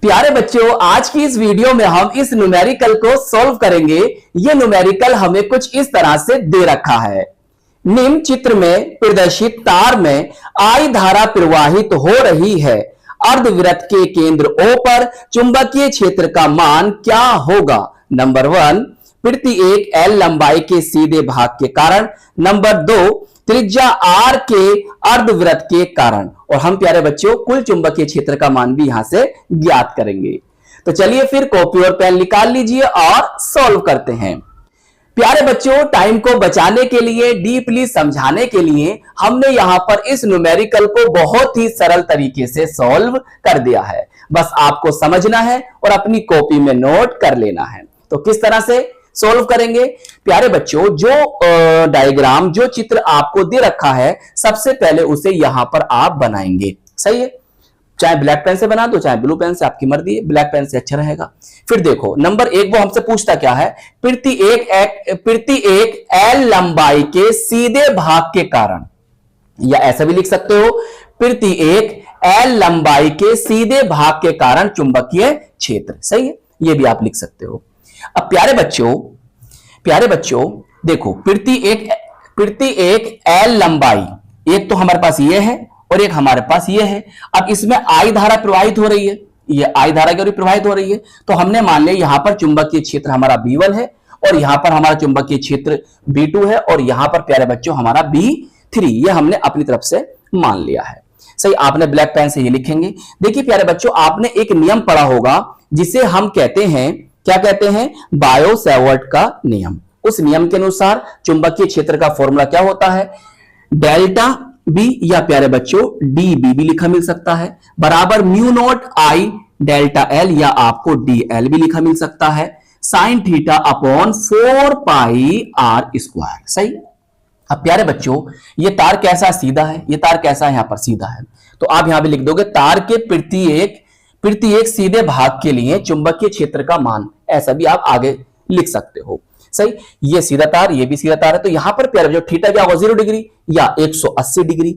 प्यारे बच्चों, आज की इस वीडियो में हम इस न्यूमेरिकल को सॉल्व करेंगे। ये न्यूमेरिकल हमें कुछ इस तरह से दे रखा है। निम्न चित्र में प्रदर्शित तार में I धारा प्रवाहित हो रही है। अर्धवृत्त के केंद्र O पर चुंबकीय क्षेत्र का मान क्या होगा? नंबर 1, प्रति एक L लंबाई के सीधे भाग के कारण। नंबर 2, त्रिज्या R के अर्धवृत्त के कारण। और हम प्यारे बच्चों कुल चुंबकीय क्षेत्र का मान भी यहां से ज्ञात करेंगे। तो चलिए फिर कॉपी और पेन निकाल लीजिए और सॉल्व करते हैं। प्यारे बच्चों, टाइम को बचाने के लिए, डीपली समझाने के लिए हमने यहां पर इस न्यूमेरिकल को बहुत ही सरल तरीके से सॉल्व कर दिया है। बस आपको समझना है और अपनी कॉपी में नोट कर लेना है। तो किस तरह से सॉल्व करेंगे? प्यारे बच्चों, जो डायग्राम, जो चित्र आपको दे रखा है, सबसे पहले उसे यहां पर आप बनाएंगे। सही है? चाहे ब्लैक पेन से बना दो, चाहे ब्लू पेन से, आपकी मर्जी है। ब्लैक पेन से अच्छा रहेगा। फिर देखो, नंबर 1 वो हमसे पूछता क्या है? प्रति एक L लंबाई के सीधे भाग के कारण, या ऐसा भी लिख सकते हो, प्रति एक L लंबाई के सीधे भाग के कारण चुंबकीय क्षेत्र। सही है? ये भी आप लिख सकते हो। अब प्यारे बच्चों देखो, प्रति एक L लंबाई, एक तो हमारे पास ये है और एक हमारे पास ये है। अब इसमें I धारा प्रवाहित हो रही है, ये I धारा की प्रवाहित हो रही है। तो हमने मान लिया यहां पर चुंबकीय क्षेत्र हमारा B1 है और यहां पर हमारा चुंबकीय क्षेत्र B2 है और यहां पर प्यारे बच्चों हमारा B3। ये हमने अपनी तरफ से मान लिया है। सही, आपने ब्लैक पेन से ये लिखेंगे। देखिए प्यारे बच्चों, आपने एक नियम पढ़ा होगा जिसे हम कहते हैं, क्या कहते हैं? बायो सेवर्ट का नियम। उस नियम के अनुसार चुंबकीय क्षेत्र का फॉर्मूला क्या होता है? डेल्टा बी, या प्यारे बच्चों डी बी भी लिखा मिल सकता है, बराबर mu naught I delta L, या आपको डी एल भी लिखा मिल सकता है, sine theta upon 4 pi R square. सही। अब प्यारे बच्चों, ये तार कैसा सीधा है, ये तार कैसा है? यहां पर सीधा है। तो आप यहां पे लिख दोगे तार के प्रति एक सीधे भाग के लिए चुंबकीय क्षेत्र का मान। ऐसा भी आप आगे लिख सकते हो। सही, ये सीधा तार, ये भी सीधा तार है। तो यहां पर प्यारे बच्चों थीटा क्या होगा? 0 डिग्री या 180 डिग्री।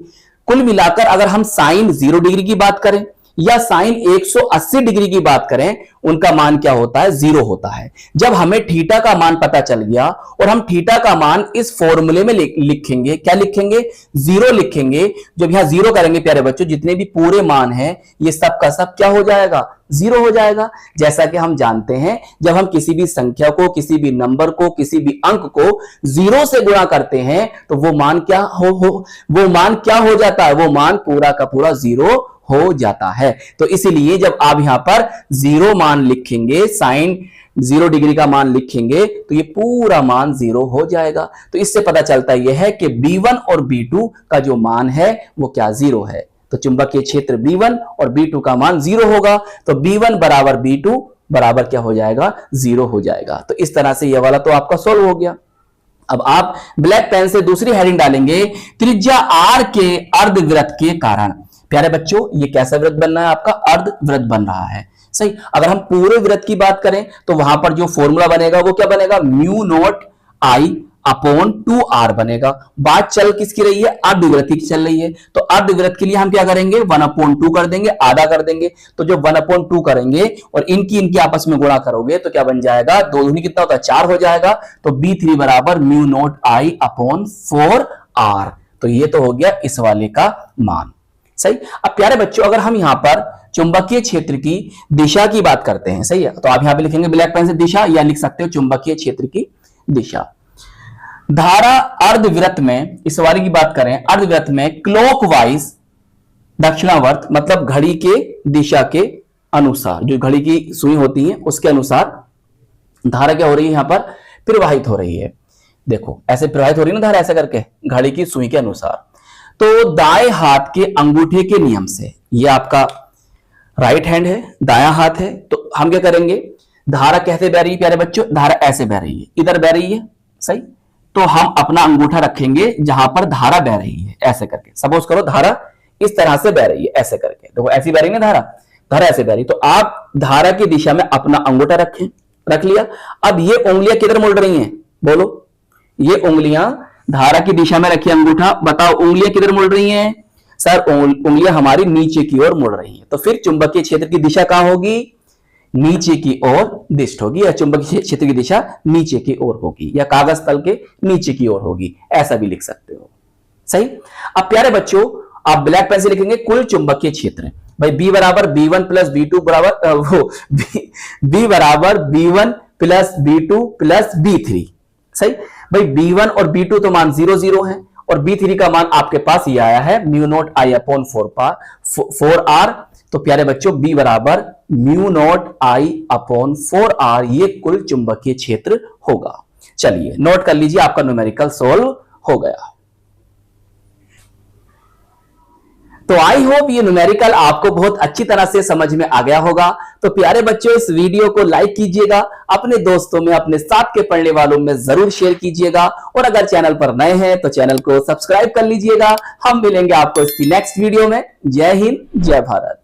कुल मिलाकर अगर हम साइन 0 डिग्री की बात करें या साइन 180 डिग्री की बात करें, उनका मान क्या होता है? 0 होता है। जब हमें थीटा का मान पता चल गया और हम थीटा का मान इस फॉर्मूले में लिखेंगे, क्या लिखेंगे? 0 लिखेंगे। जब यहां 0 करेंगे प्यारे बच्चों, जितने भी पूरे मान हैं ये सब का सब क्या हो जाएगा? 0 हो जाएगा। जैसा कि हम जानते हैं, जब हम किसी भी संख्या को, किसी भी नंबर को, किसी भी अंक को 0 से गुणा करते हैं तो वो मान क्या हो जाता है? वो मान पूरा का पूरा 0 हो जाता है। तो इसीलिए जब आप यहां पर 0 मान लिखेंगे, साइन 0 डिग्री का मान लिखेंगे, तो ये पूरा मान 0 हो जाएगा। तो इससे पता चलता यह है कि B1 और B2 का जो मान है वो क्या? 0 है। तो चुंबकीय क्षेत्र B1 और B2 का मान 0 होगा। तो B1 बराबर B2 बराबर क्या हो जाएगा? 0 हो जाएगा। तो इस तरह से ये वाला तो आपका सोल्व हो गया। अब आप ब्लैक पेन से दूसरी हेडिंग डालेंगे, त्रिज्या R के अर्धवृत्त के कारण। प्यारे बच्चों, ये कैसा वृत्त बन रहा है? आपका अर्धवृत्त बन रहा है। सही। अगर हम पूरे वृत्त की बात करें तो वहां पर जो फॉर्मूला बनेगा वो क्या बनेगा? म्यू नॉट आई अपॉन 2r बनेगा। बात चल किसकी रही है? अर्धवृत्त की चल रही है। तो अर्धवृत्त के लिए हम क्या करेंगे? 1/2 कर देंगे, आधा कर देंगे। तो जो 1/2 करेंगे और इनकी आपस में गुणा करोगे तो क्या बन जाएगा? 2 दूनी कितना होता है? 4 हो जाएगा। तो B3 बराबर म्यू नॉट आई अपॉन 4r। तो ये तो हो गया इस वाले का मान। सही। अब प्यारे बच्चों, अगर हम यहां पर चुंबकीय क्षेत्र की दिशा की बात करते हैं, सही है, तो आप यहां पे लिखेंगे ब्लैक पेन से दिशा, या लिख सकते हो चुंबकीय क्षेत्र की दिशा। धारा अर्धवृत्त में, इस वाले की बात करें, अर्धवृत्त में क्लॉकवाइज, दक्षिणावर्त, मतलब घड़ी के दिशा के अनुसार, जो घड़ी की सुई होती है उसके अनुसार धारा क्या हो रही है? यहां पर प्रवाहित हो रही है। देखो ऐसे प्रवाहित हो रही है ना धारा, ऐसा करके घड़ी की सुई के अनुसार। तो दाएं हाथ के अंगूठे के नियम से, ये आपका राइट हैंड है, दायां हाथ है, तो हम क्या करेंगे? धारा कैसे बह रही है प्यारे बच्चों? धारा ऐसे बह रही है, इधर बह रही है। सही। तो हम अपना अंगूठा रखेंगे जहां पर धारा बह रही है, ऐसे करके। सपोज करो धारा इस तरह से बह रही है, ऐसे करके। देखो ऐसी बह रही है ना धारा ऐसे बह रही। तो आप धारा की दिशा में अपना अंगूठा रख लिया। अब ये उंगलियां किधर मुड़ रही हैं? बोलो। ये उंगलियां धारा की दिशा में रखिए अंगूठा। बताओ उंगलियां किधर मुड़ रही हैं? सर उंगलियां हमारी नीचे की ओर मुड़ रही हैं। तो फिर चुंबकीय क्षेत्र की दिशा कहां होगी? नीचे की ओर दिष्ट होगी, या चुंबकीय क्षेत्र की दिशा नीचे की ओर होगी, या कागज तल के नीचे की ओर होगी, ऐसा भी लिख सकते हो। सही। अब प्यारे बच्चों, आप ब्लैक पेन से लिखेंगे कुल चुंबकीय क्षेत्र। भाई बी बराबर B1 प्लस B2 बराबर बी बराबर B1 plus B2 plus B3। सही। भाई B1 और B2 तो मान 0 0 है, और B3 का मान आपके पास ये आया है mu naught I upon 4R। तो प्यारे बच्चों, B बराबर mu not I upon 4R ये कुल चुंबकीय क्षेत्र होगा। चलिए नोट कर लीजिए, आपका न्यूमेरिकल सोल्व हो गया। तो आई होप ये न्यूमेरिकल आपको बहुत अच्छी तरह से समझ में आ गया होगा। तो प्यारे बच्चों, इस वीडियो को लाइक कीजिएगा, अपने दोस्तों में, अपने साथ के पढ़ने वालों में जरूर शेयर कीजिएगा, और अगर चैनल पर नए हैं तो चैनल को सब्सक्राइब कर लीजिएगा। हम मिलेंगे आपको इसकी नेक्स्ट वीडियो में। जय हिंद, जय भारत।